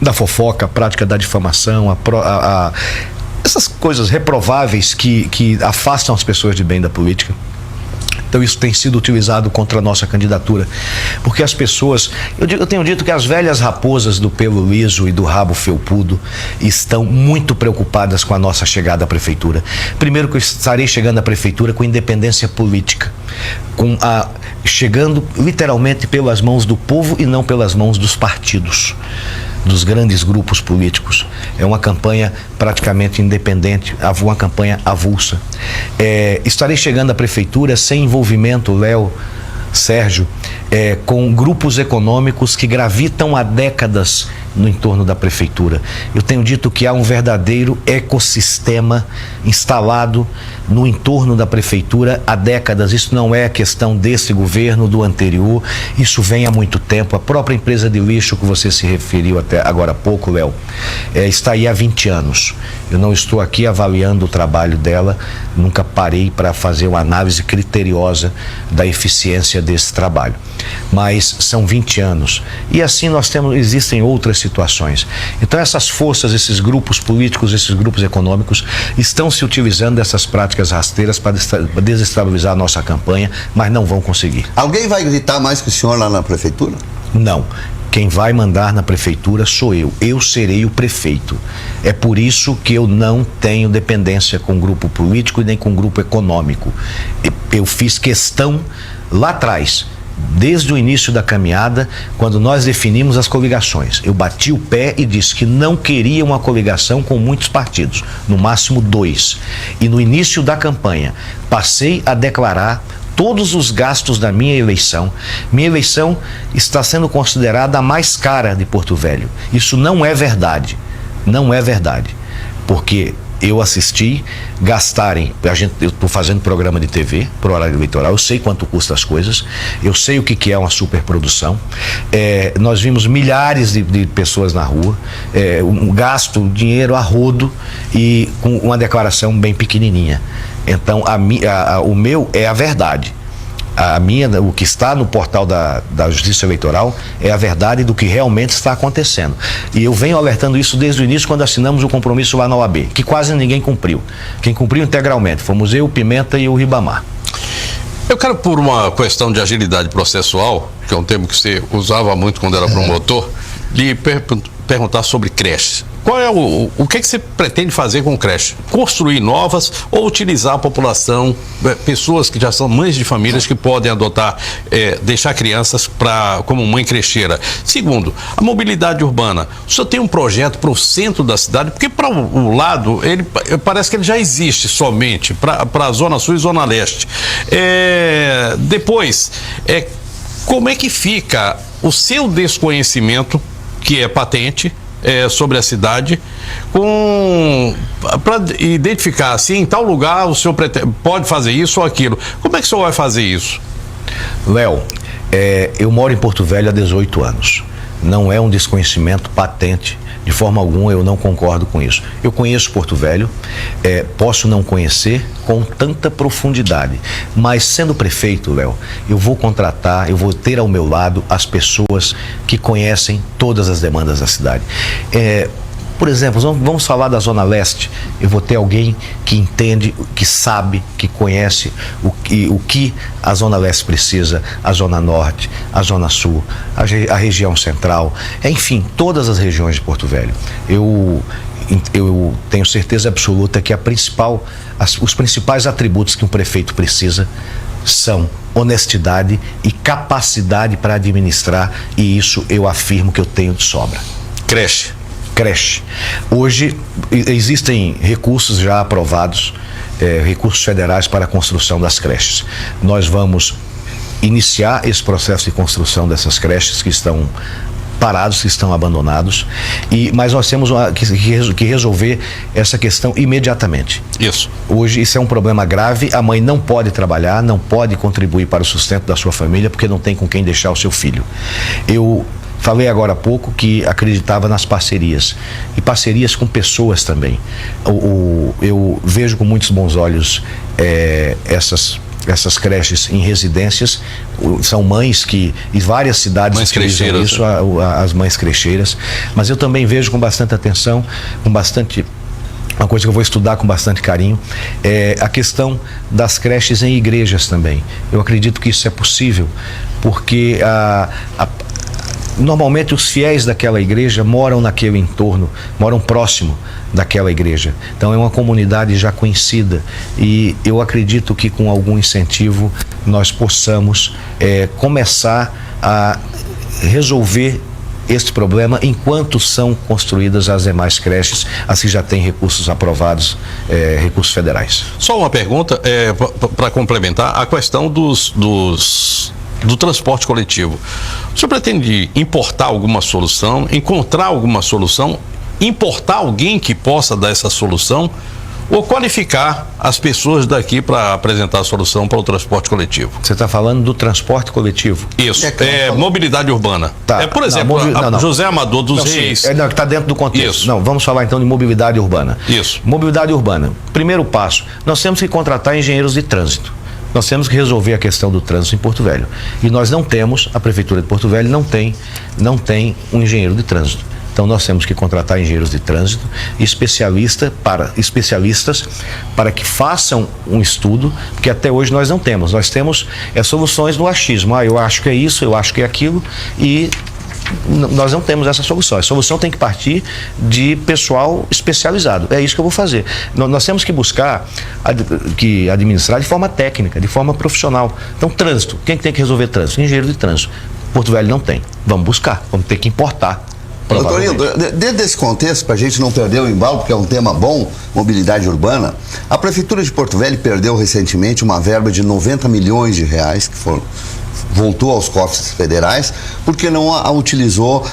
da fofoca, a prática da difamação, essas coisas reprováveis que afastam as pessoas de bem da política. Então isso tem sido utilizado contra a nossa candidatura, porque as pessoas, eu tenho dito que as velhas raposas do pelo liso e do rabo felpudo estão muito preocupadas com a nossa chegada à prefeitura. Primeiro que eu estarei chegando à prefeitura com independência política, chegando literalmente pelas mãos do povo e não pelas mãos dos partidos, dos grandes grupos políticos. É uma campanha praticamente independente, uma campanha avulsa. Estarei chegando à prefeitura sem envolvimento, Léo, Sérgio, com grupos econômicos que gravitam há décadas no entorno da prefeitura. Eu tenho dito que há um verdadeiro ecossistema instalado no entorno da prefeitura há décadas. Isso não é questão desse governo, do anterior, isso vem há muito tempo. A própria empresa de lixo que você se referiu até agora há pouco, Léo, está aí há 20 anos. Eu não estou aqui avaliando o trabalho dela, nunca parei para fazer uma análise criteriosa da eficiência desse trabalho. Mas são 20 anos. E assim existem outras situações. Então essas forças, esses grupos políticos, esses grupos econômicos estão se utilizando dessas práticas rasteiras para desestabilizar a nossa campanha, mas não vão conseguir. Alguém vai gritar mais que o senhor lá na prefeitura? Não. Quem vai mandar na prefeitura sou eu. Eu serei o prefeito. É por isso que eu não tenho dependência com grupo político e nem com grupo econômico. Eu fiz questão lá atrás, desde o início da caminhada, quando nós definimos as coligações. Eu bati o pé e disse que não queria uma coligação com muitos partidos, no máximo 2. E no início da campanha, passei a declarar todos os gastos da minha eleição. Minha eleição está sendo considerada a mais cara de Porto Velho. Isso não é verdade. Não é verdade. Porque eu assisti gastarem, eu estou fazendo programa de TV por horário eleitoral, eu sei quanto custa as coisas, eu sei o que é uma superprodução. Nós vimos milhares de pessoas na rua, um gasto, dinheiro a rodo e com uma declaração bem pequenininha. Então o meu é a verdade. O que está no portal da Justiça Eleitoral é a verdade do que realmente está acontecendo. E eu venho alertando isso desde o início, quando assinamos o compromisso lá na OAB, que quase ninguém cumpriu. Quem cumpriu integralmente fomos eu, o Pimenta e o Ribamar. Eu quero, por uma questão de agilidade processual, que é um termo que você usava muito quando era promotor, lhe perguntar sobre creches. Qual é o que você pretende fazer com creche? Construir novas ou utilizar a população, pessoas que já são mães de famílias que podem adotar, deixar crianças como mãe crecheira? Segundo, a mobilidade urbana. O senhor tem um projeto para o centro da cidade? Porque para o lado, parece que ele já existe somente, para a Zona Sul e Zona Leste. Depois, como é que fica o seu desconhecimento, que é patente, sobre a cidade, para identificar se em tal lugar o senhor pode fazer isso ou aquilo? Como é que o senhor vai fazer isso? Léo, eu moro em Porto Velho há 18 anos. Não é um desconhecimento patente. De forma alguma eu não concordo com isso. Eu conheço Porto Velho, posso não conhecer com tanta profundidade, mas sendo prefeito, Léo, eu vou contratar, eu vou ter ao meu lado as pessoas que conhecem todas as demandas da cidade. Por exemplo, vamos falar da Zona Leste. Eu vou ter alguém que entende, que sabe, que conhece o que a Zona Leste precisa, a Zona Norte, a Zona Sul, a região central, enfim, todas as regiões de Porto Velho. Eu tenho certeza absoluta que os principais atributos que um prefeito precisa são honestidade e capacidade para administrar, e isso eu afirmo que eu tenho de sobra. Creche. Hoje existem recursos já aprovados, recursos federais para a construção das creches. Nós vamos iniciar esse processo de construção dessas creches que estão parados, que estão abandonados, mas nós temos que resolver essa questão imediatamente. Isso. Hoje isso é um problema grave, a mãe não pode trabalhar, não pode contribuir para o sustento da sua família porque não tem com quem deixar o seu filho. Eu falei agora há pouco que acreditava nas parcerias, e parcerias com pessoas também. Eu vejo com muitos bons olhos essas creches em residências. São mães que, em várias cidades utilizam isso, as mães crecheiras, mas eu também vejo com bastante atenção, uma coisa que eu vou estudar com bastante carinho, é a questão das creches em igrejas também. Eu acredito que isso é possível, porque normalmente os fiéis daquela igreja moram naquele entorno, moram próximo daquela igreja. Então é uma comunidade já conhecida, e eu acredito que com algum incentivo nós possamos começar a resolver este problema enquanto são construídas as demais creches, assim já tem recursos aprovados, recursos federais. Só uma pergunta para complementar a questão do transporte coletivo. O senhor pretende importar alguma solução, encontrar alguma solução, importar alguém que possa dar essa solução, ou qualificar as pessoas daqui para apresentar a solução para o transporte coletivo? Você está falando do transporte coletivo? Isso, mobilidade urbana. Tá. Por exemplo, José Amador dos Reis. Está dentro do contexto. Isso. Não, vamos falar então de mobilidade urbana. Isso. Mobilidade urbana. Primeiro passo, nós temos que contratar engenheiros de trânsito. Nós temos que resolver a questão do trânsito em Porto Velho. E nós não temos, a Prefeitura de Porto Velho não tem um engenheiro de trânsito. Então nós temos que contratar engenheiros de trânsito, especialistas para que façam um estudo, porque até hoje nós não temos. Nós temos soluções no achismo. Eu acho que é isso, eu acho que é aquilo, e nós não temos essa solução. A solução tem que partir de pessoal especializado. É isso que eu vou fazer. Nós temos que buscar, que administrar de forma técnica, de forma profissional. Então, trânsito. Quem tem que resolver trânsito? Engenheiro de trânsito. Porto Velho não tem. Vamos buscar. Vamos ter que importar. Doutor Hildo, dentro desse contexto, para a gente não perder o embalo, porque é um tema bom, mobilidade urbana, a Prefeitura de Porto Velho perdeu recentemente uma verba de 90 milhões de reais, que voltou aos cofres federais, porque não a utilizou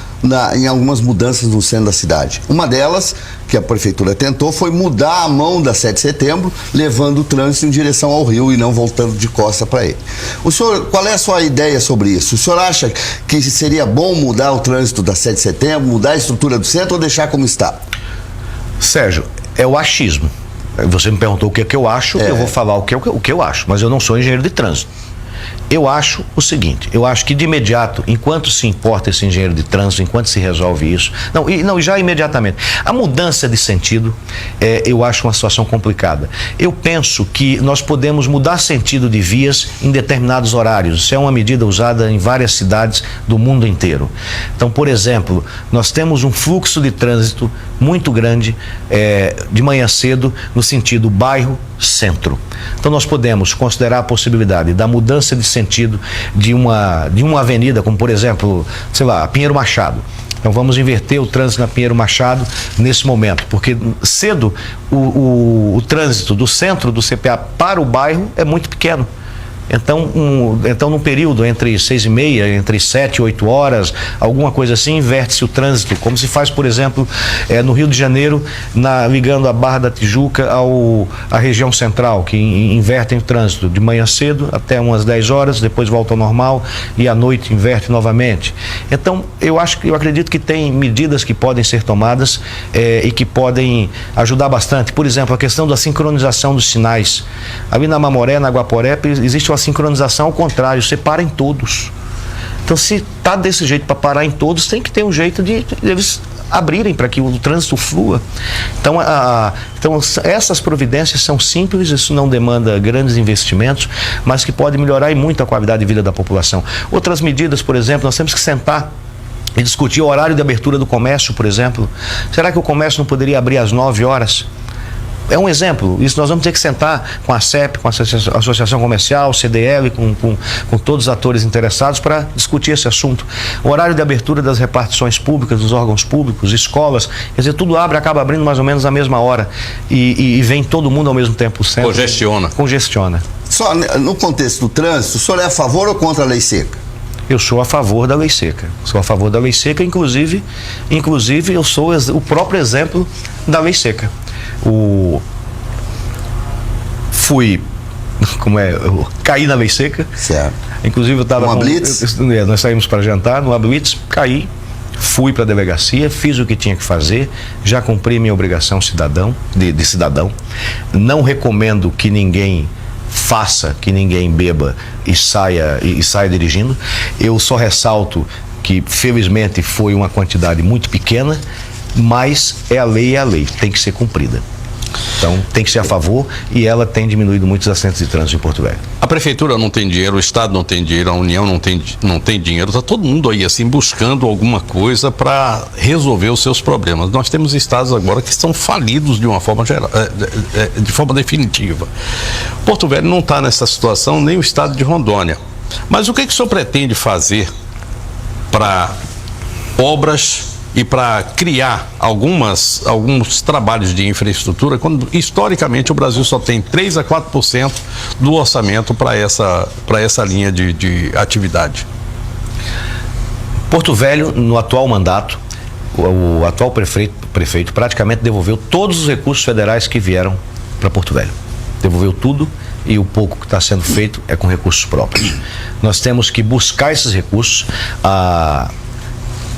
em algumas mudanças no centro da cidade. Uma delas, que a Prefeitura tentou, foi mudar a mão da 7 de setembro, levando o trânsito em direção ao rio e não voltando de costa para ele. O senhor, qual é a sua ideia sobre isso? O senhor acha que seria bom mudar o trânsito da 7 de setembro, mudar a estrutura do centro ou deixar como está? Sérgio, é o achismo. Você me perguntou o que é que eu acho, eu vou falar o que eu acho, mas eu não sou engenheiro de trânsito. Eu acho o seguinte, eu acho que de imediato, enquanto se importa esse engenheiro de trânsito, enquanto se resolve isso, já imediatamente, a mudança de sentido, eu acho uma situação complicada. Eu penso que nós podemos mudar sentido de vias em determinados horários. Isso é uma medida usada em várias cidades do mundo inteiro. Então, por exemplo, nós temos um fluxo de trânsito muito grande de manhã cedo no sentido bairro-centro. Então nós podemos considerar a possibilidade da mudança de sentido de uma avenida, como por exemplo, sei lá, Pinheiro Machado. Então vamos inverter o trânsito na Pinheiro Machado nesse momento, porque cedo o trânsito do centro do CPA para o bairro é muito pequeno. Então, num período entre 6h30, entre 7 e 8 horas, alguma coisa assim, inverte-se o trânsito, como se faz, por exemplo, no Rio de Janeiro, ligando a Barra da Tijuca à região central, que invertem o trânsito de manhã cedo até umas 10 horas, depois volta ao normal e à noite inverte novamente. Então, eu acredito que tem medidas que podem ser tomadas e que podem ajudar bastante. Por exemplo, a questão da sincronização dos sinais. Ali na Mamoré, na Guaporé, existe uma sincronização ao contrário, você para em todos. Então, se está desse jeito para parar em todos, tem que ter um jeito de eles abrirem para que o trânsito flua. Então, essas providências são simples, isso não demanda grandes investimentos, mas que pode melhorar muito a qualidade de vida da população. Outras medidas, por exemplo, nós temos que sentar e discutir o horário de abertura do comércio, por exemplo. Será que o comércio não poderia abrir às 9 horas? É um exemplo. Isso nós vamos ter que sentar com a CEP, com a Associação Comercial, CDL, com todos os atores interessados para discutir esse assunto. O horário de abertura das repartições públicas, dos órgãos públicos, escolas, quer dizer, tudo acaba abrindo mais ou menos à mesma hora e vem todo mundo ao mesmo tempo. Congestiona. Só no contexto do trânsito, o senhor é a favor ou contra a lei seca? Eu sou a favor da lei seca. Sou a favor da lei seca, inclusive eu sou o próprio exemplo da lei seca. Eu caí na lei seca. Certo. Inclusive eu estava uma blitz? Nós saímos para jantar numa blitz, caí, fui para a delegacia, fiz o que tinha que fazer, já cumpri minha obrigação de cidadão. Não recomendo que ninguém faça, que ninguém beba e saia dirigindo. Eu só ressalto que felizmente foi uma quantidade muito pequena, mas é a lei, tem que ser cumprida. Então, tem que ser a favor e ela tem diminuído muitos acidentes de trânsito em Porto Velho. A prefeitura não tem dinheiro, o Estado não tem dinheiro, a União não tem dinheiro. Está todo mundo aí, assim, buscando alguma coisa para resolver os seus problemas. Nós temos estados agora que estão falidos de uma forma geral, de forma definitiva. Porto Velho não está nessa situação, nem o estado de Rondônia. Mas o que o senhor pretende fazer para obras e para criar alguns trabalhos de infraestrutura, quando historicamente o Brasil só tem 3 a 4% do orçamento para essa linha de atividade? Porto Velho, no atual mandato, o atual prefeito praticamente devolveu todos os recursos federais que vieram para Porto Velho. Devolveu tudo e o pouco que está sendo feito é com recursos próprios. Nós temos que buscar esses recursos.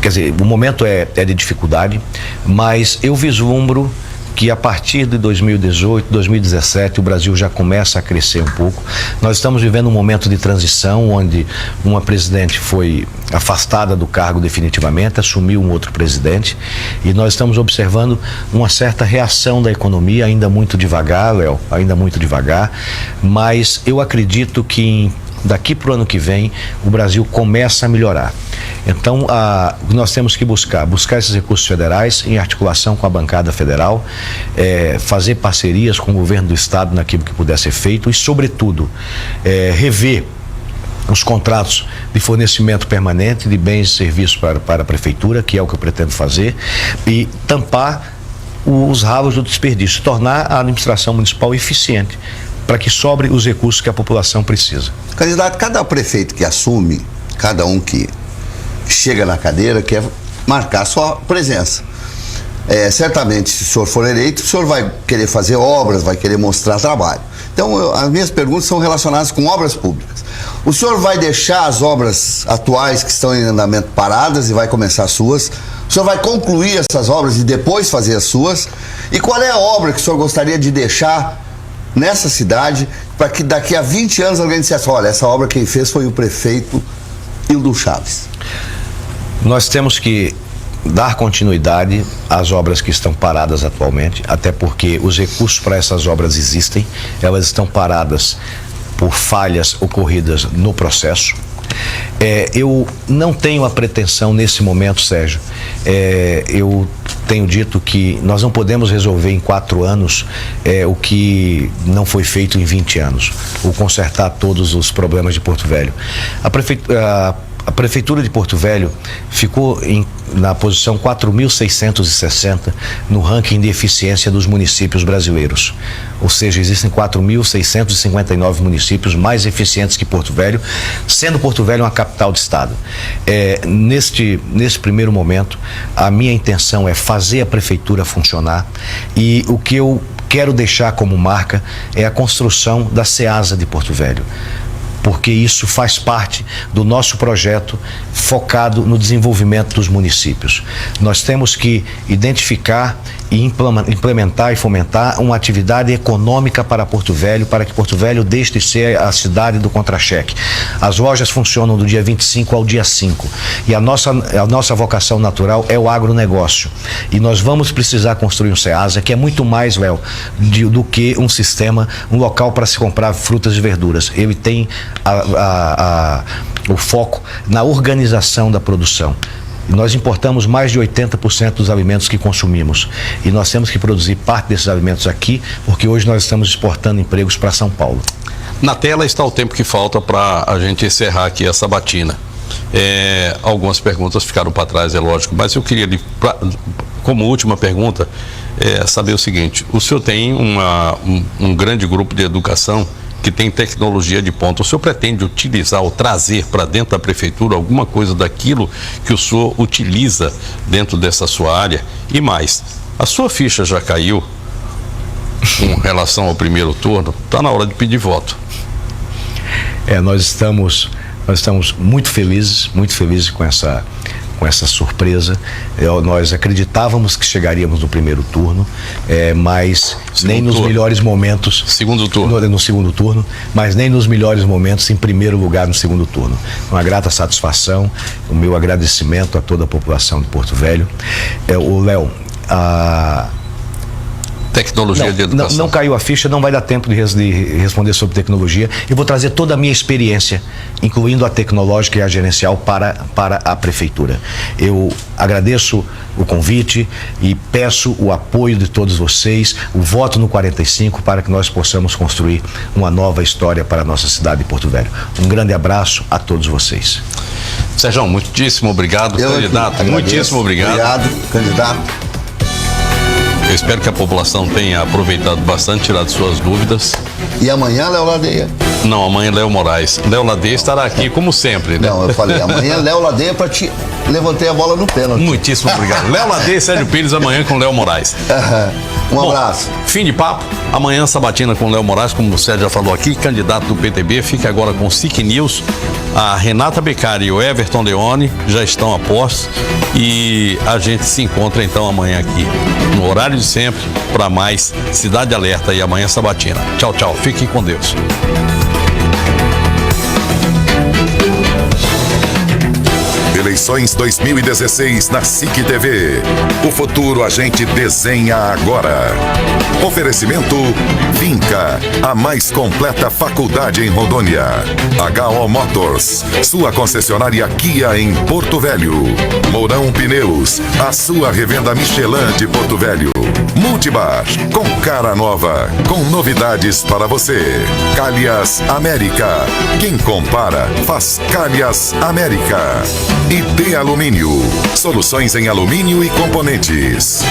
Quer dizer, o momento é de dificuldade, mas eu vislumbro que a partir de 2018, 2017, o Brasil já começa a crescer um pouco. Nós estamos vivendo um momento de transição, onde uma presidente foi afastada do cargo definitivamente, assumiu um outro presidente, e nós estamos observando uma certa reação da economia, ainda muito devagar, Léo, ainda muito devagar, mas eu acredito que daqui para o ano que vem, o Brasil começa a melhorar. Então, nós temos que buscar esses recursos federais em articulação com a bancada federal, fazer parcerias com o governo do estado naquilo que puder ser feito e, sobretudo, rever os contratos de fornecimento permanente de bens e serviços para a prefeitura, que é o que eu pretendo fazer, e tampar os ralos do desperdício, tornar a administração municipal eficiente, para que sobre os recursos que a população precisa. Candidato, cada prefeito que assume, cada um que chega na cadeira, quer marcar sua presença. Certamente, se o senhor for eleito, o senhor vai querer fazer obras, vai querer mostrar trabalho. Então, as minhas perguntas são relacionadas com obras públicas. O senhor vai deixar as obras atuais que estão em andamento paradas e vai começar as suas? O senhor vai concluir essas obras e depois fazer as suas? E qual é a obra que o senhor gostaria de deixar nessa cidade, para que daqui a 20 anos alguém dissesse: olha, essa obra quem fez foi o prefeito Hildo Chaves? Nós temos que dar continuidade às obras que estão paradas atualmente, até porque os recursos para essas obras existem, elas estão paradas por falhas ocorridas no processo. Eu não tenho a pretensão nesse momento, Sérgio, eu tenho dito que nós não podemos resolver em 4 anos o que não foi feito em 20 anos, ou consertar todos os problemas de Porto Velho. A Prefeitura de Porto Velho ficou na posição 4.660 no ranking de eficiência dos municípios brasileiros. Ou seja, existem 4.659 municípios mais eficientes que Porto Velho, sendo Porto Velho uma capital de estado. Neste primeiro momento, a minha intenção é fazer a Prefeitura funcionar, e o que eu quero deixar como marca é a construção da SEASA de Porto Velho, porque isso faz parte do nosso projeto focado no desenvolvimento dos municípios. Nós temos que identificar e implementar e fomentar uma atividade econômica para Porto Velho, para que Porto Velho deixe de ser a cidade do contra-cheque. As lojas funcionam do dia 25 ao dia 5 e a nossa vocação natural é o agronegócio. E nós vamos precisar construir um SEASA, que é muito mais, Léo, do que um sistema, um local para se comprar frutas e verduras. Ele tem o foco na organização da produção. Nós importamos mais de 80% dos alimentos que consumimos, e nós temos que produzir parte desses alimentos aqui, porque hoje nós estamos exportando empregos para São Paulo. Na tela está o tempo que falta para a gente encerrar aqui a sabatina. Algumas perguntas ficaram para trás, é lógico, mas eu queria, como última pergunta, saber o seguinte: o senhor tem um grande grupo de educação que tem tecnologia de ponta. O senhor pretende utilizar ou trazer para dentro da Prefeitura alguma coisa daquilo que o senhor utiliza dentro dessa sua área? E mais, a sua ficha já caiu com relação ao primeiro turno? Está na hora de pedir voto. Nós estamos muito felizes com essa surpresa. Nós acreditávamos que chegaríamos no primeiro turno, mas nem nos melhores momentos. Segundo turno. No segundo turno, mas nem nos melhores momentos em primeiro lugar no segundo turno. Uma grata satisfação, o meu agradecimento a toda a população de Porto Velho. Léo, tecnologia de educação. Não caiu a ficha, não vai dar tempo de responder sobre tecnologia. Eu vou trazer toda a minha experiência, incluindo a tecnológica e a gerencial, para a Prefeitura. Eu agradeço o convite e peço o apoio de todos vocês, o voto no 45, para que nós possamos construir uma nova história para a nossa cidade de Porto Velho. Um grande abraço a todos vocês. Sérgio, muitíssimo obrigado, candidato. Muitíssimo obrigado. Obrigado, candidato. Eu espero que a população tenha aproveitado bastante, tirado suas dúvidas. E amanhã, Léo Ladeia? Não, amanhã Léo Moraes. Léo Ladeia estará aqui, como sempre, né? Não, eu falei, amanhã Léo Ladeia para te... Levantei a bola no pênalti. Muitíssimo obrigado. Léo Ladeia e Sérgio Pires amanhã com Léo Moraes. Um abraço. Fim de papo. Amanhã sabatina com Léo Moraes, como o Sérgio já falou aqui, candidato do PTB. Fique agora com o SIC News. A Renata Beccari e o Everton Leone já estão a postos, e a gente se encontra então amanhã aqui, no horário de sempre, para mais Cidade Alerta e amanhã sabatina. Tchau, tchau. Fiquem com Deus. Eleições 2016 na SIC TV. O futuro a gente desenha agora. Oferecimento Vinca, a mais completa faculdade em Rondônia. HO Motors, sua concessionária Kia em Porto Velho. Mourão Pneus, a sua revenda Michelin de Porto Velho. Multibar, com cara nova, com novidades para você. Calhas América, quem compara faz Calhas América. E D Alumínio, soluções em alumínio e componentes.